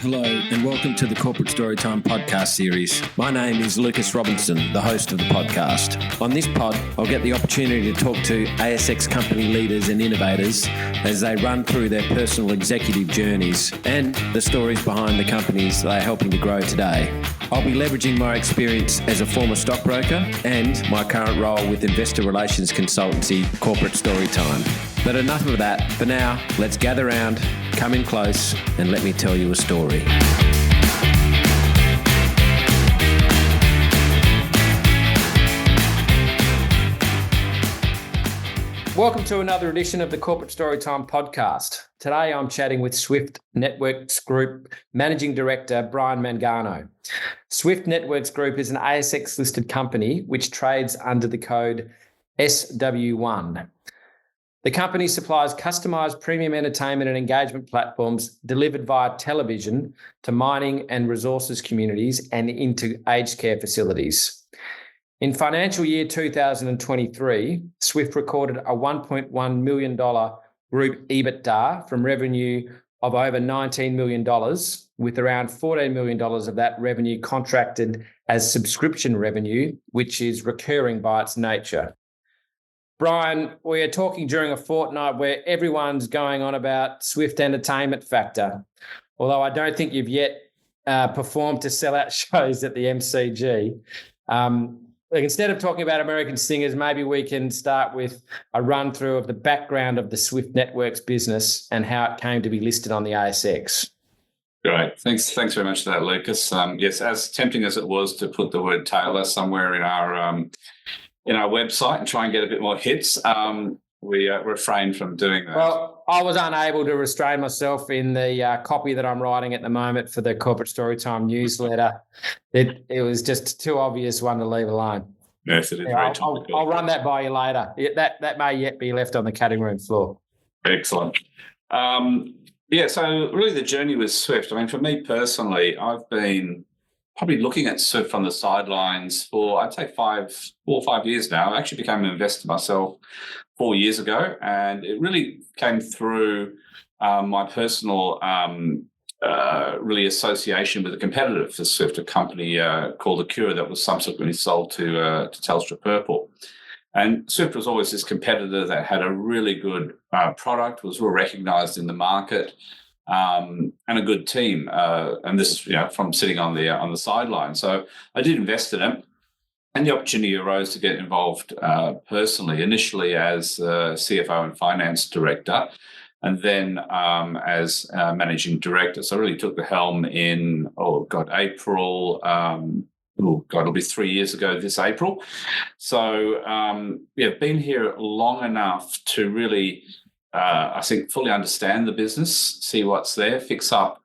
Hello, and welcome to the Corporate Storytime podcast series. My name is Lucas Robinson, the host of the podcast. On this pod, I'll get the opportunity to talk to ASX company leaders and innovators as they run through their personal executive journeys and the stories behind the companies they are helping to grow today. I'll be leveraging my experience as a former stockbroker and my current role with investor relations consultancy, Corporate Storytime. But enough of that. For now, let's gather round, come in close, and let me tell you a story. Welcome to another edition of the Corporate Storytime podcast. Today I'm chatting with Swift Networks Group Managing Director Brian Mangano. Swift Networks Group is an ASX-listed company which trades under the code SW1. The company supplies customised premium entertainment and engagement platforms delivered via television to mining and resources communities and into aged care facilities. In financial year 2023, Swift recorded a $1.1 million group EBITDA from revenue of over $19 million, with around $14 million of that revenue contracted as subscription revenue, which is recurring by its nature. Brian, we are talking during a fortnight where everyone's going on about Swift Entertainment Factor, although I don't think you've yet performed to sell out shows at the MCG. Instead of talking about American singers, maybe we can start with a run through of the background of the Swift Networks business and how it came to be listed on the ASX. Great. Thanks very much for that, Lucas. Yes, as tempting as it was to put the word Taylor somewhere in our website and try and get a bit more hits, we refrained from doing that. Well, I was unable to restrain myself in the copy that I'm writing at the moment for the Corporate Storytime newsletter. It was just too obvious one to leave alone. Yes, it is very topical. I'll run that by you later. That may yet be left on the cutting room floor. Excellent. So really the journey with Swift, I mean, for me personally, I've been probably looking at Swift from the sidelines for, I'd say 4 or 5 years now. I actually became an investor myself 4 years ago, and it really came through my personal really association with a competitor for Swift, a company called Acura that was subsequently sold to Telstra Purple. And Swift was always this competitor that had a really good product, was well recognised in the market, and a good team, and this from sitting on the sideline. So I did invest in it, and the opportunity arose to get involved personally, initially as CFO and finance director, and then as managing director. So I really took the helm in April. It'll be 3 years ago this April. So been here long enough to really, I think, fully understand the business, see what's there, fix up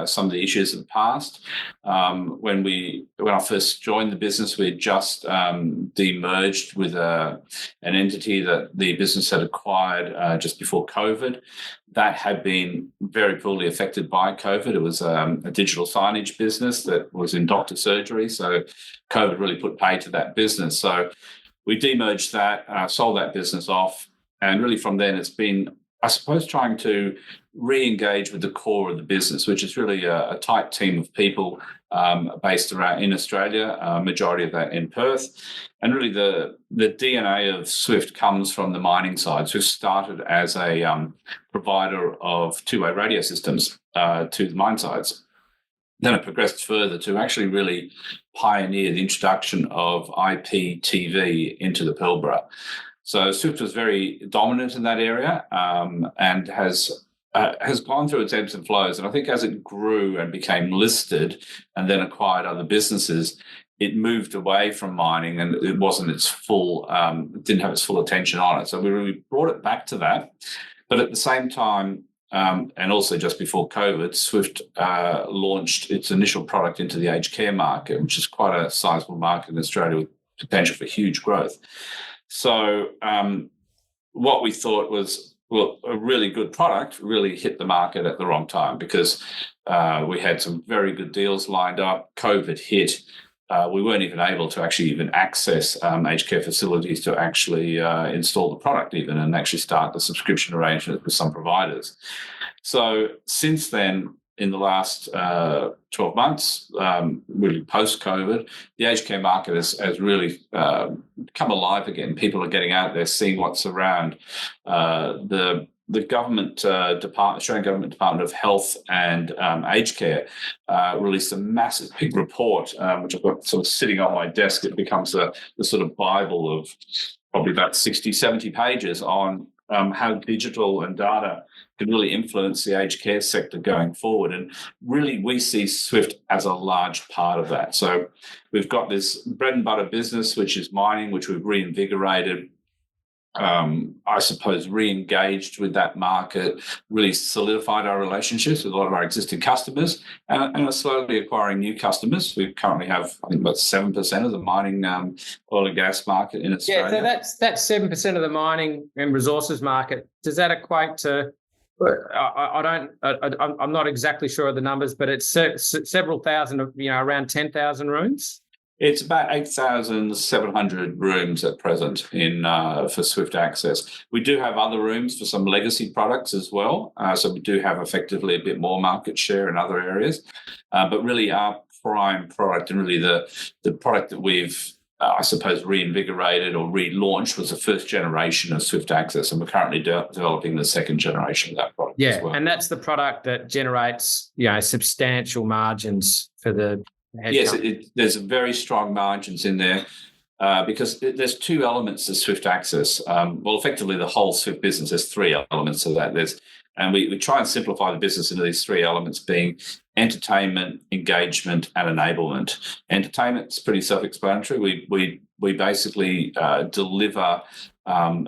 some of the issues of the past. When I first joined the business, we had just demerged with an entity that the business had acquired just before COVID. That had been very poorly affected by COVID. It was a digital signage business that was in doctor surgery, so COVID really put pay to that business. So we demerged that, sold that business off, and really from then it's been, I suppose, trying to re-engage with the core of the business, which is really a tight team of people based around in Australia, majority of that in Perth. And really the DNA of Swift comes from the mining side. Swift started as a provider of two-way radio systems to the mine sites. Then it progressed further to actually really pioneer the introduction of IP TV into the Pilbara. So Swift was very dominant in that area, and has gone through its ebbs and flows. And I think as it grew and became listed and then acquired other businesses, it moved away from mining, and it wasn't its full, didn't have its full attention on it. So we really brought it back to that. But at the same time, and also just before COVID, Swift launched its initial product into the aged care market, which is quite a sizable market in Australia with potential for huge growth. So what we thought was, a really good product really hit the market at the wrong time, because we had some very good deals lined up. COVID hit. We weren't even able to actually even access aged care facilities to actually install the product even and actually start the subscription arrangement with some providers. So since then, in the last 12 months, really post-COVID, the aged care market has really come alive again. People are getting out there, seeing what's around. The government Australian Government Department of Health and Aged Care released a massive big report, which I've got sort of sitting on my desk. It becomes the sort of Bible of probably about 60, 70 pages on how digital and data can really influence the aged care sector going forward. And really, we see Swift as a large part of that. So we've got this bread and butter business, which is mining, which we've reinvigorated. I suppose, re-engaged with that market, really solidified our relationships with a lot of our existing customers, and are slowly acquiring new customers. We currently have, I think, about 7% of the mining oil and gas market in Australia. Yeah, so that's 7% of the mining and resources market. Does that equate to? I'm not exactly sure of the numbers, but it's several thousand, around 10,000 rooms. It's about 8,700 rooms at present for Swift Access. We do have other rooms for some legacy products as well. So we do have effectively a bit more market share in other areas. But really our prime product and really the product that we've, I suppose, reinvigorated or relaunched was the first generation of Swift Access. And we're currently developing the second generation of that product as well. And that's the product that generates, substantial margins for the Yes, there's very strong margins in there because there's two elements to Swift Access. Effectively, the whole Swift business, there's three elements to that. And we try and simplify the business into these three elements being entertainment, engagement, and enablement. Entertainment's pretty self-explanatory. We basically deliver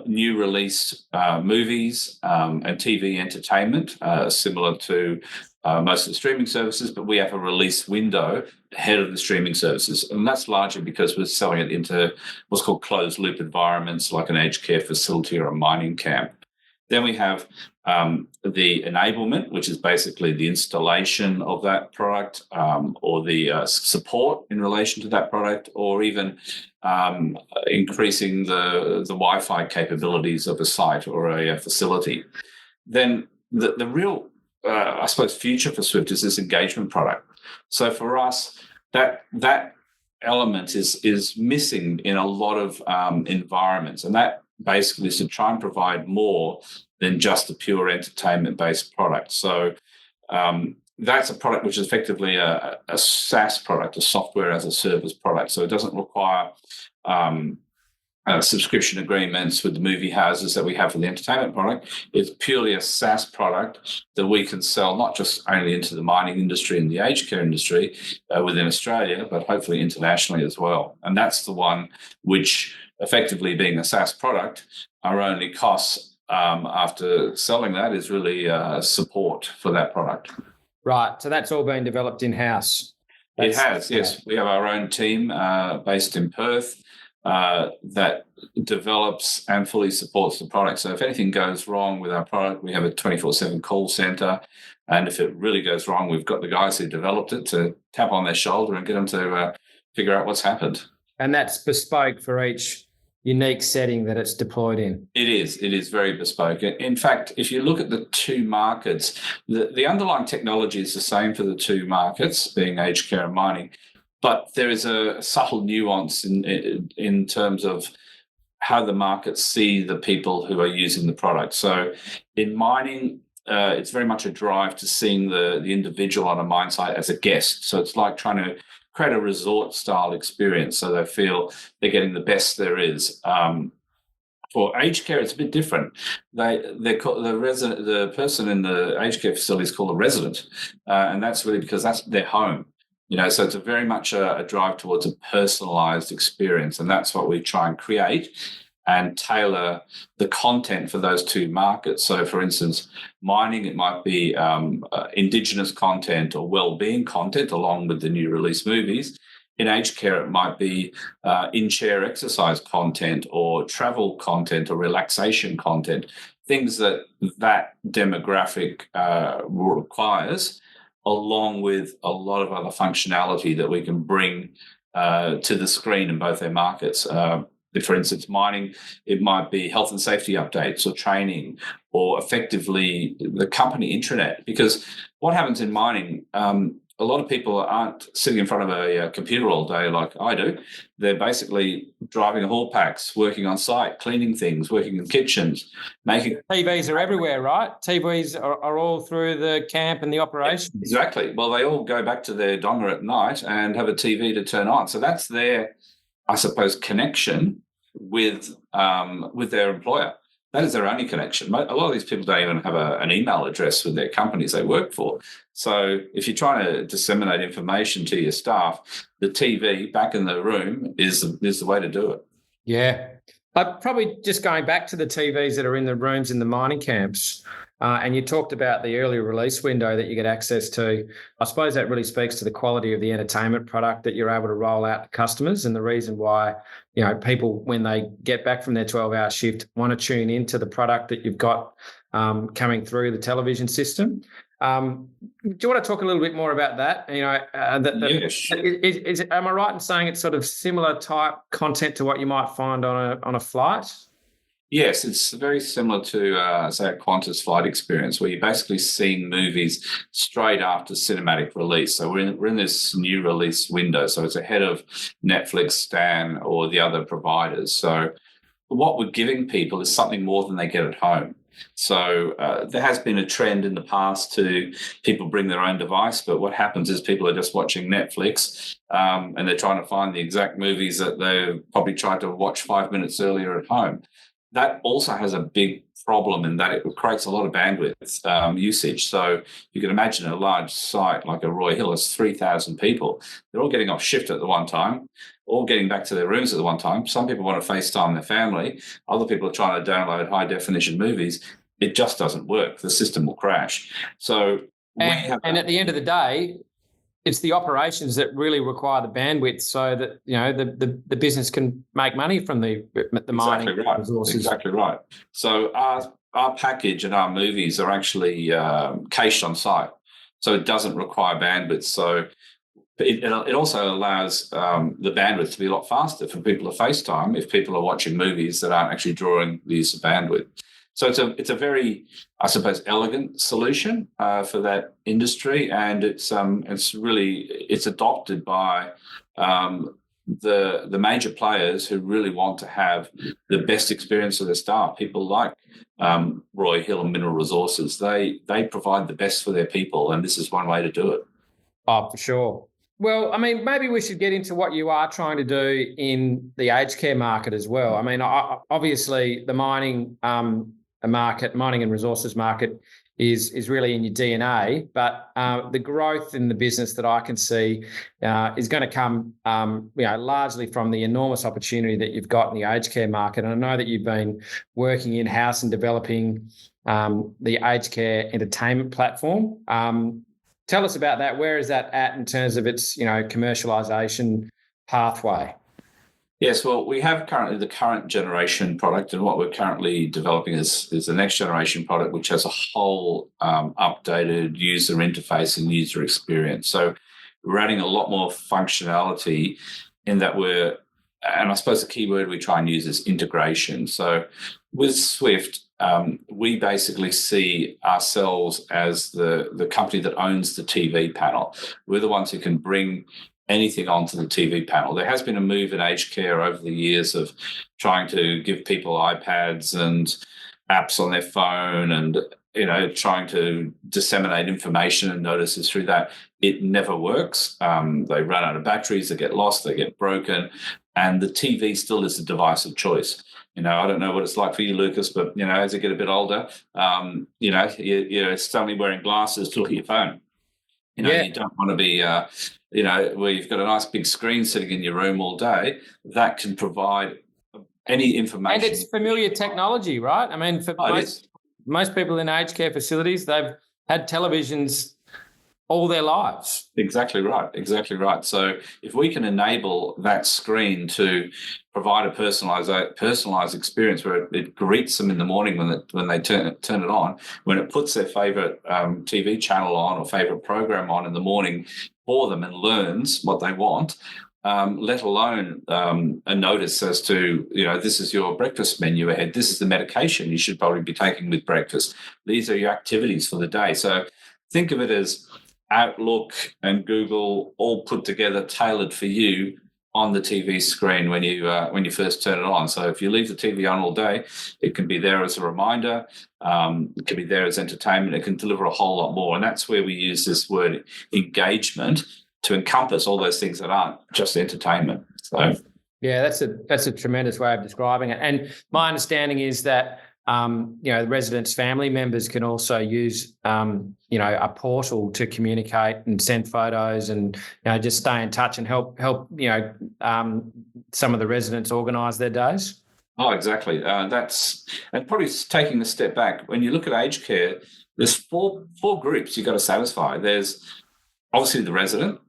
new release movies and TV entertainment, similar to most of the streaming services, but we have a release window ahead of the streaming services. And that's largely because we're selling it into what's called closed loop environments like an aged care facility or a mining camp. Then we have the enablement, which is basically the installation of that product or the support in relation to that product, or even increasing the Wi-Fi capabilities of a site or a facility. Then the real I suppose future for Swift is this engagement product. So for us, that element is missing in a lot of environments, and that basically is to try and provide more than just a pure entertainment-based product. So that's a product which is effectively a SaaS product, a software as a service product. So it doesn't require subscription agreements with the movie houses that we have for the entertainment product. It's purely a SaaS product that we can sell not just only into the mining industry and the aged care industry within Australia, but hopefully internationally as well. And that's the one which, effectively being a SaaS product, our only costs after selling that is really support for that product. Right. So that's all been developed in-house. It has, yes. We have our own team based in Perth that develops and fully supports the product. So if anything goes wrong with our product, we have a 24/7 call center. And if it really goes wrong, we've got the guys who developed it to tap on their shoulder and get them to figure out what's happened. And that's bespoke for each unique setting that it's deployed in. It is very bespoke. In fact, if you look at the two markets, the underlying technology is the same for the two markets, being aged care and mining. But there is a subtle nuance in terms of how the markets see the people who are using the product. So in mining, it's very much a drive to seeing the individual on a mine site as a guest. So it's like trying to create a resort-style experience so they feel they're getting the best there is. For aged care, it's a bit different. They're called the person in the aged care facility is called a resident, and that's really because that's their home. So it's very much a drive towards a personalized experience, and that's what we try and create and tailor the content for those two markets. So, for instance, mining, it might be Indigenous content or well-being content along with the new release movies. In aged care, it might be in-chair exercise content or travel content or relaxation content, things that demographic requires, along with a lot of other functionality that we can bring to the screen in both their markets. For instance, mining, it might be health and safety updates or training, or effectively the company intranet. Because what happens in mining, a lot of people aren't sitting in front of a computer all day like I do. They're basically driving haul packs, working on site, cleaning things, working in kitchens, making... TVs are everywhere, right? TVs are all through the camp and the operations. Exactly. Well, they all go back to their donga at night and have a TV to turn on. So that's their, I suppose, connection with their employer. That is their only connection. A lot of these people don't even have an email address with their companies they work for. So if you're trying to disseminate information to your staff, the TV back in the room is the way to do it. Yeah. Probably just going back to the TVs that are in the rooms in the mining camps, and you talked about the early release window that you get access to. I suppose that really speaks to the quality of the entertainment product that you're able to roll out to customers, and the reason why, people, when they get back from their 12-hour shift, want to tune into the product that you've got coming through the television system. Do you want to talk a little bit more about that? Yes. Am I right in saying it's sort of similar type content to what you might find on a flight? Yes, it's very similar to, say, a Qantas flight experience, where you're basically seeing movies straight after cinematic release. So we're in this new release window, so it's ahead of Netflix, Stan, or the other providers. So what we're giving people is something more than they get at home. So there has been a trend in the past to people bring their own device, but what happens is people are just watching Netflix and they're trying to find the exact movies that they probably tried to watch 5 minutes earlier at home. That also has a big problem in that it creates a lot of bandwidth usage. So you can imagine a large site like a Roy Hill has 3,000 people. They're all getting off shift at the one time, all getting back to their rooms at the one time. Some people want to FaceTime their family. Other people are trying to download high-definition movies. It just doesn't work. The system will crash. So and at the end of the day, it's the operations that really require the bandwidth so that the business can make money from the mining resources. Exactly right. So our package and our movies are actually cached on site, so it doesn't require bandwidth. So it also allows the bandwidth to be a lot faster for people to FaceTime if people are watching movies that aren't actually drawing the use of bandwidth. So it's a very, I suppose, elegant solution for that industry, and it's adopted by the major players who really want to have the best experience for their staff. People like Roy Hill and Mineral Resources, they provide the best for their people, and this is one way to do it. Oh, for sure. Well, I mean, maybe we should get into what you are trying to do in the aged care market as well. I mean, obviously the mining mining and resources market is really in your DNA, but the growth in the business that I can see is going to come, largely from the enormous opportunity that you've got in the aged care market. And I know that you've been working in-house and developing the aged care entertainment platform. Tell us about that. Where is that at in terms of its, commercialization pathway? Yes, well, we have currently the current generation product, and what we're currently developing is the next generation product, which has a whole updated user interface and user experience. So we're adding a lot more functionality in that and I suppose the key word we try and use is integration. So with Swift, we basically see ourselves as the company that owns the TV panel. We're the ones who can bring anything onto the TV panel. There has been a move in aged care over the years of trying to give people iPads and apps on their phone and, trying to disseminate information and notices through that. It never works. They run out of batteries, they get lost, they get broken, and the TV still is the device of choice. I don't know what it's like for you, Lucas, but, as you get a bit older, you're suddenly wearing glasses to look at your phone. You don't want to be, where you've got a nice big screen sitting in your room all day that can provide any information. And it's familiar technology, right? I mean, for most people in aged care facilities, they've had televisions all their lives. Exactly right. So if we can enable that screen to provide a personalized experience where it greets them in the morning when they turn it on, when it puts their favorite TV channel on or favorite program on in the morning for them and learns what they want, let alone a notice as to, this is your breakfast menu ahead. This is the medication you should probably be taking with breakfast. These are your activities for the day. So think of it as Outlook and Google all put together, tailored for you on the TV screen when you first turn it on. So if you leave the TV on all day, it can be there as a reminder. It can be there as entertainment. It can deliver a whole lot more. And that's where we use this word engagement to encompass all those things that aren't just entertainment. So yeah, that's a tremendous way of describing it. And my understanding is that the residents' family members can also use a portal to communicate and send photos and just stay in touch and help some of the residents organise their days. Oh, exactly. That's, and probably taking a step back. When you look at aged care, there's four groups you've got to satisfy. There's obviously the resident.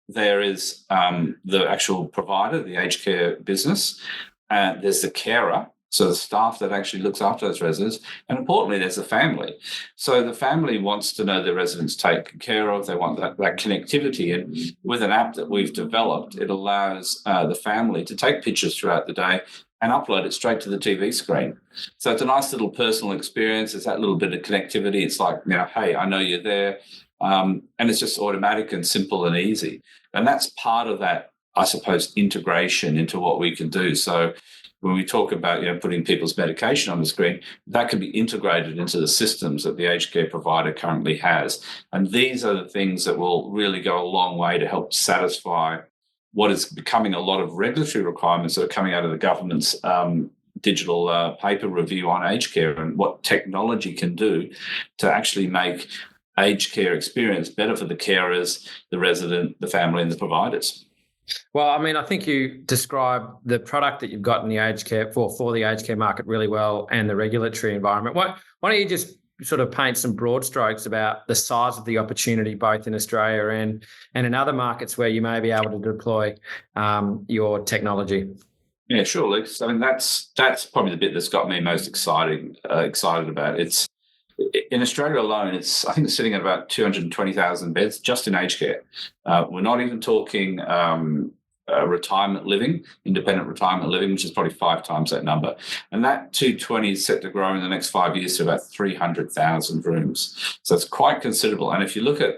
There is the actual provider, the aged care business. There's the carer, so the staff that actually looks after those residents. And importantly, there's the family. So the family wants to know their residents taken care of. They want that connectivity. And with an app that we've developed, it allows the family to take pictures throughout the day and upload it straight to the TV screen. So it's a nice little personal experience. It's that little bit of connectivity. It's like, hey, I know you're there. And it's just automatic and simple and easy. And that's part of that, I suppose, integration into what we can do. So when we talk about putting people's medication on the screen, that can be integrated into the systems that the aged care provider currently has. And these are the things that will really go a long way to help satisfy what is becoming a lot of regulatory requirements that are coming out of the government's digital paper review on aged care, and what technology can do to actually make aged care experience better for the carers, the resident, the family, and the providers. Well, I mean, I think you described the product that you've got in the aged care for the aged care market really well, and the regulatory environment. Why don't you just sort of paint some broad strokes about the size of the opportunity both in Australia and in other markets where you may be able to deploy your technology? Yeah, sure, Luke. I mean, that's probably the bit that's got me most excited about it. In Australia alone, I think it's sitting at about 220,000 beds just in aged care. We're not even talking retirement living, independent retirement living, which is probably 5 times that number. And that 220 is set to grow in the next 5 years to about 300,000 rooms. So it's quite considerable. And if you look at,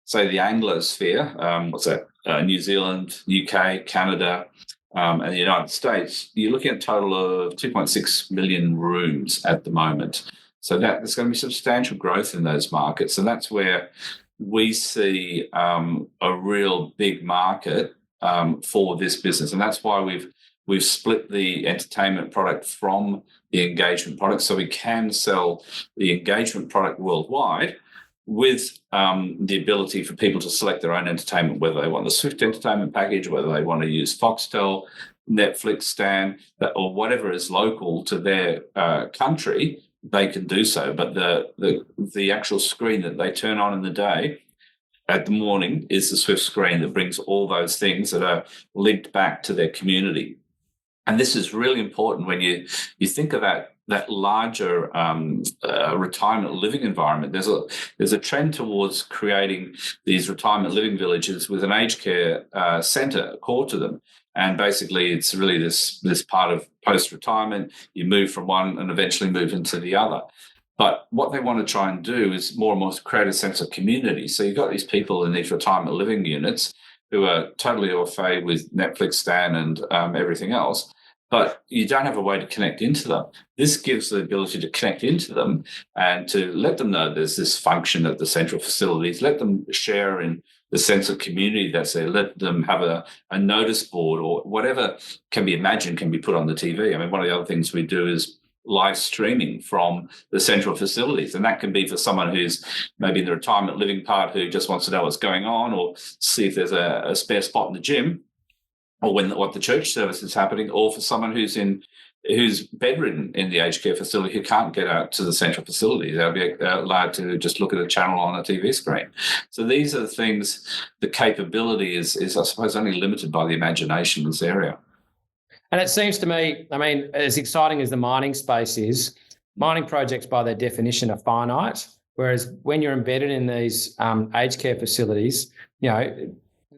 say, the Anglosphere, what's that? New Zealand, UK, Canada, and the United States, you're looking at a total of 2.6 million rooms at the moment. So there's going to be substantial growth in those markets. And that's where we see a real big market for this business. And that's why we've split the entertainment product from the engagement product, so we can sell the engagement product worldwide with the ability for people to select their own entertainment, whether they want the Swift entertainment package, whether they want to use Foxtel, Netflix, Stan, or whatever is local to their country. They can do so, but the actual screen that they turn on in the day at the morning is the Swift screen that brings all those things that are linked back to their community. And this is really important when you think of that larger retirement living environment. There's a trend towards creating these retirement living villages with an aged care centre core to them. And basically, it's really this part of post-retirement. You move from one and eventually move into the other. But what they want to try and do is more and more create a sense of community. So you've got these people in these retirement living units who are totally au fait with Netflix, Stan, and everything else, but you don't have a way to connect into them. This gives the ability to connect into them and to let them know there's this function at the central facilities, let them share in the sense of community that's there, let them have a notice board or whatever can be imagined can be put on the TV. I mean, one of the other things we do is live streaming from the central facilities. And that can be for someone who's maybe in the retirement living part who just wants to know what's going on or see if there's a spare spot in the gym or what the church service is happening, or for someone who's bedridden in the aged care facility who can't get out to the central facility. They'll be allowed to just look at a channel on a TV screen. So these are the things, the capability is I suppose, only limited by the imagination in this area. And it seems to me, I mean, as exciting as the mining space is, mining projects by their definition are finite, whereas when you're embedded in these aged care facilities,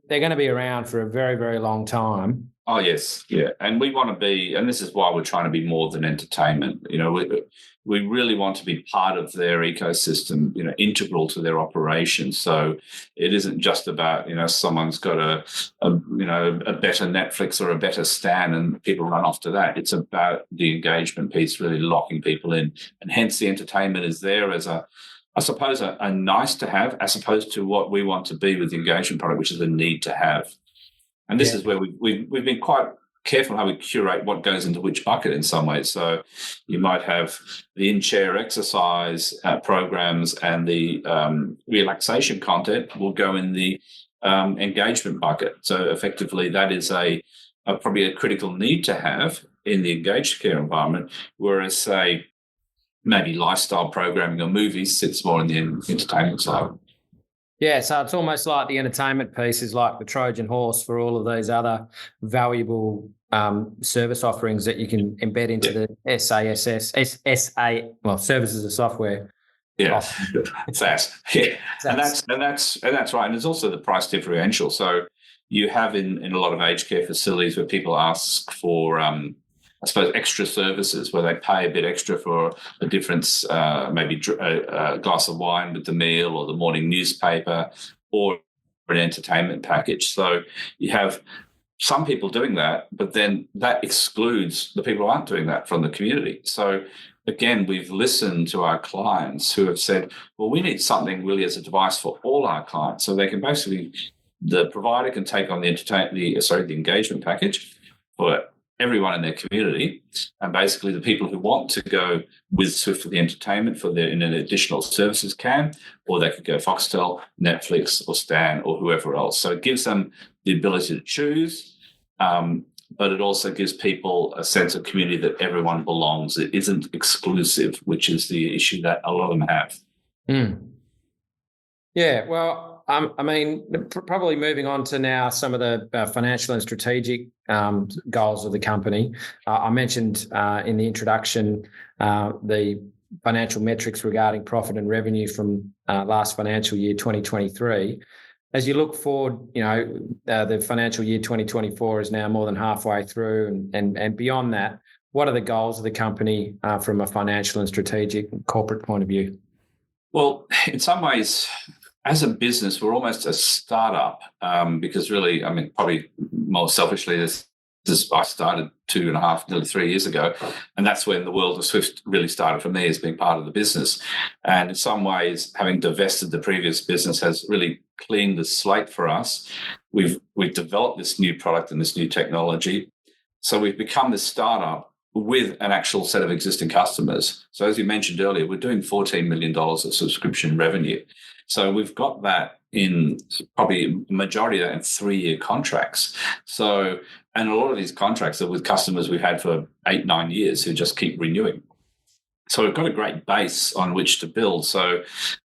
they're going to be around for a very, very long time. Oh, yes. Yeah. And we want to be, and this is why we're trying to be more than entertainment. We really want to be part of their ecosystem, integral to their operations. So it isn't just about, someone's got a better Netflix or a better Stan and people run off to that. It's about the engagement piece, really locking people in. And hence the entertainment is there as a nice to have, as opposed to what we want to be with the engagement product, which is a need to have. And this is where we've been quite careful how we curate what goes into which bucket in some ways. So you might have the in-chair exercise programs, and the relaxation content will go in the engagement bucket. So effectively, that is probably a critical need to have in the engaged care environment, whereas, say, maybe lifestyle programming or movies sits more in the entertainment side. Yeah, so it's almost like the entertainment piece is like the Trojan horse for all of those other valuable service offerings that you can embed into the services of software. Yeah, SaaS. Yeah, and that's right. And there's also the price differential. So you have in a lot of aged care facilities where people ask for I suppose extra services, where they pay a bit extra for a difference, maybe a glass of wine with the meal, or the morning newspaper, or an entertainment package. So you have some people doing that, but then that excludes the people who aren't doing that from the community. So again, we've listened to our clients who have said, well, we need something really as a device for all our clients. So they can basically, the provider can take on the engagement package for everyone in their community, and basically the people who want to go with Swift for the entertainment for their additional services can, or they could go Foxtel, Netflix, or Stan, or whoever else. So it gives them the ability to choose, but it also gives people a sense of community that everyone belongs. It isn't exclusive, which is the issue that a lot of them have. Yeah, well, probably moving on to now some of the financial and strategic goals of the company. I mentioned in the introduction the financial metrics regarding profit and revenue from last financial year 2023. As you look forward, the financial year 2024 is now more than halfway through, and beyond that, what are the goals of the company from a financial and strategic and corporate point of view? Well, in some ways, as a business, we're almost a startup because really, probably more selfishly, I started 2.5, nearly 3 years ago, and that's when the world of Swift really started for me as being part of the business. And in some ways, having divested the previous business has really cleaned the slate for us. We've developed this new product and this new technology, so we've become this startup with an actual set of existing customers. So as you mentioned earlier, we're doing $14 million of subscription revenue. So we've got that in probably majority of that in 3-year contracts. So, and a lot of these contracts are with customers we've had for 8-9 years who just keep renewing. So we've got a great base on which to build. So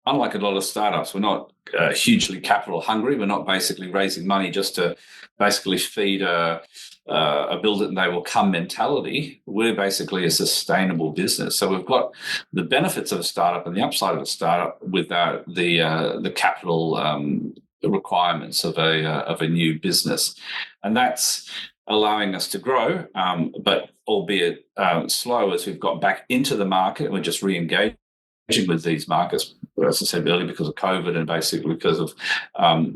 unlike a lot of startups, we're not hugely capital hungry. We're not basically raising money just to basically feed a build it and they will come mentality. We're basically a sustainable business. So we've got the benefits of a startup and the upside of a startup without the capital requirements of a new business. And that's allowing us to grow, but albeit slow, as we've got back into the market and we're just re-engaging with these markets, as I said earlier, because of COVID and basically because of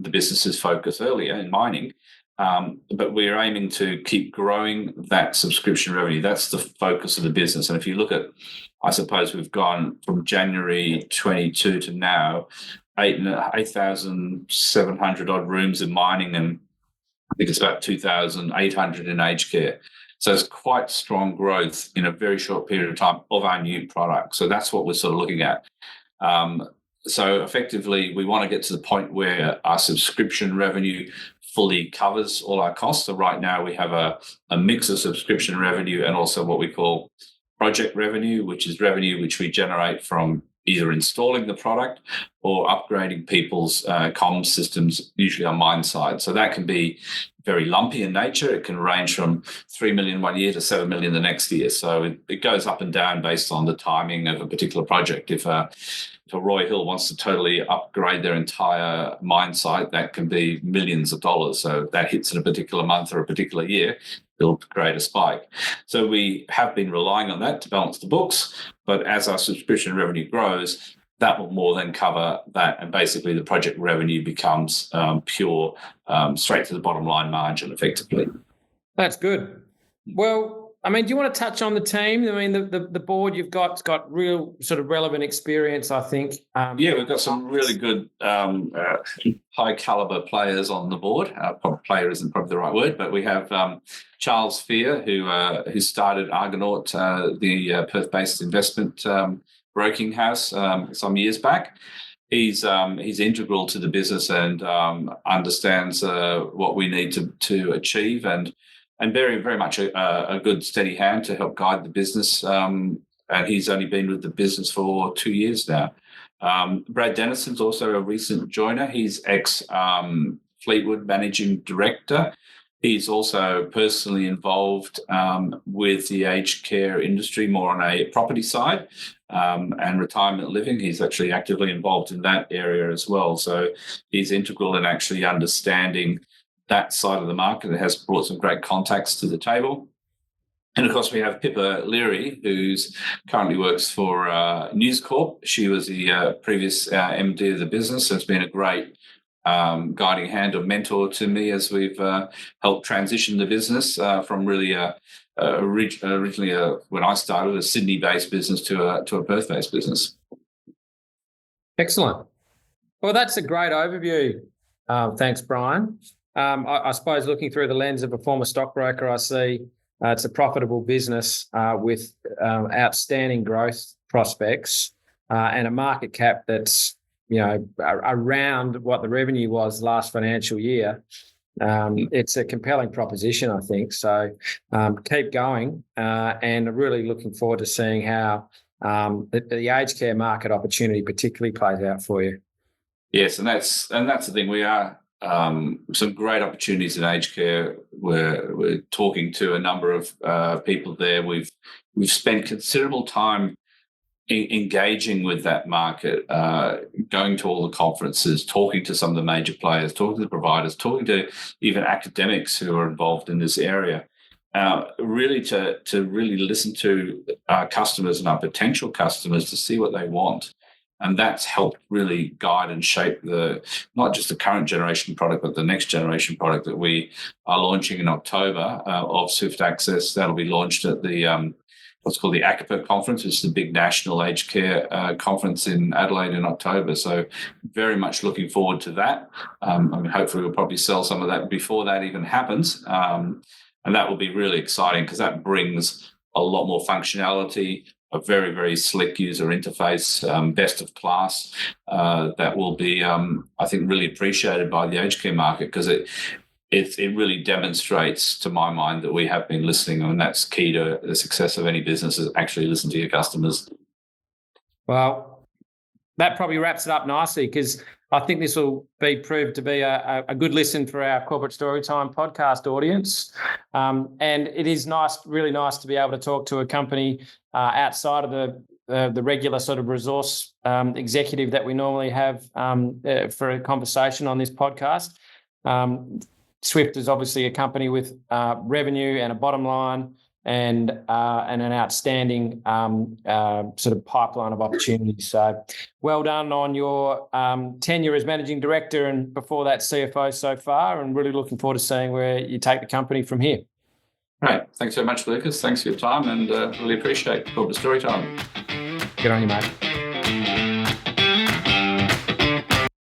the business's focus earlier in mining. But we're aiming to keep growing that subscription revenue. That's the focus of the business. And if you look at, I suppose we've gone from January 22 to now, 8,700 odd rooms in mining, and I think it's about 2,800 in aged care. So it's quite strong growth in a very short period of time of our new product. So that's what we're sort of looking at. So effectively, we want to get to the point where our subscription revenue fully covers all our costs. So right now we have a mix of subscription revenue and also what we call project revenue, which is revenue which we generate from either installing the product or upgrading people's comm systems, usually on mine side. So that can be very lumpy in nature. It can range from 3 million one year to 7 million the next year. So it goes up and down based on the timing of a particular project. If a Roy Hill wants to totally upgrade their entire mine site, that can be millions of dollars. So if that hits in a particular month or a particular year, it'll create a spike. So we have been relying on that to balance the books. But as our subscription revenue grows, that will more than cover that. And basically the project revenue becomes pure, straight to the bottom line margin effectively. That's good. Well, I mean, do you want to touch on the team? I mean, the board you've got's got real sort of relevant experience, I think. Yeah, we've got some really good high caliber players on the board. Player isn't probably the right word, but we have Charles Fear, who started Argonaut, the Perth-based investment broking house some years back. He's integral to the business and understands what we need to achieve and very, very much a good steady hand to help guide the business. And he's only been with the business for 2 years now. Brad Dennison's also a recent joiner. He's ex-Fleetwood Managing Director. He's also personally involved with the aged care industry, more on a property side and retirement living. He's actually actively involved in that area as well. So he's integral in actually understanding that side of the market. It has brought some great contacts to the table. And of course, we have Pippa Leary, who currently works for News Corp. She was the previous MD of the business. So it's been a great guiding hand or mentor to me as we've helped transition the business from really originally when I started, a Sydney-based business to a Perth-based business. Excellent. Well, that's a great overview. Thanks, Brian. I suppose looking through the lens of a former stockbroker, I see it's a profitable business with outstanding growth prospects and a market cap that's around what the revenue was last financial year. It's a compelling proposition, I think. So keep going, and really looking forward to seeing how the aged care market opportunity particularly plays out for you. Yes, and that's the thing. We are some great opportunities in aged care. We're talking to a number of people there. We've spent considerable time engaging with that market, going to all the conferences, talking to some of the major players, talking to the providers, talking to even academics who are involved in this area. Really to really listen to our customers and our potential customers to see what they want. And that's helped really guide and shape not just the current generation product, but the next generation product that we are launching in October of Swift Access. That'll be launched at the what's called the ACAPA conference, which is the big national aged care conference in Adelaide in October. So very much looking forward to that. Hopefully we'll probably sell some of that before that even happens. And that will be really exciting because that brings a lot more functionality, a very, very slick user interface, best of class, that will be, I think, really appreciated by the aged care market because it really demonstrates, to my mind, that we have been listening, and that's key to the success of any business, is actually listen to your customers. Well, that probably wraps it up nicely because I think this will be proved to be a good listen for our Corporate Storytime podcast audience. And it is really nice to be able to talk to a company outside of the regular sort of resource executive that we normally have for a conversation on this podcast. Swift is obviously a company with revenue and a bottom line and an outstanding sort of pipeline of opportunities. So well done on your tenure as Managing Director and before that CFO so far, and really looking forward to seeing where you take the company from here. Great. Thanks so much, Lucas. Thanks for your time and really appreciate Corporate Storytime. Good on you, mate.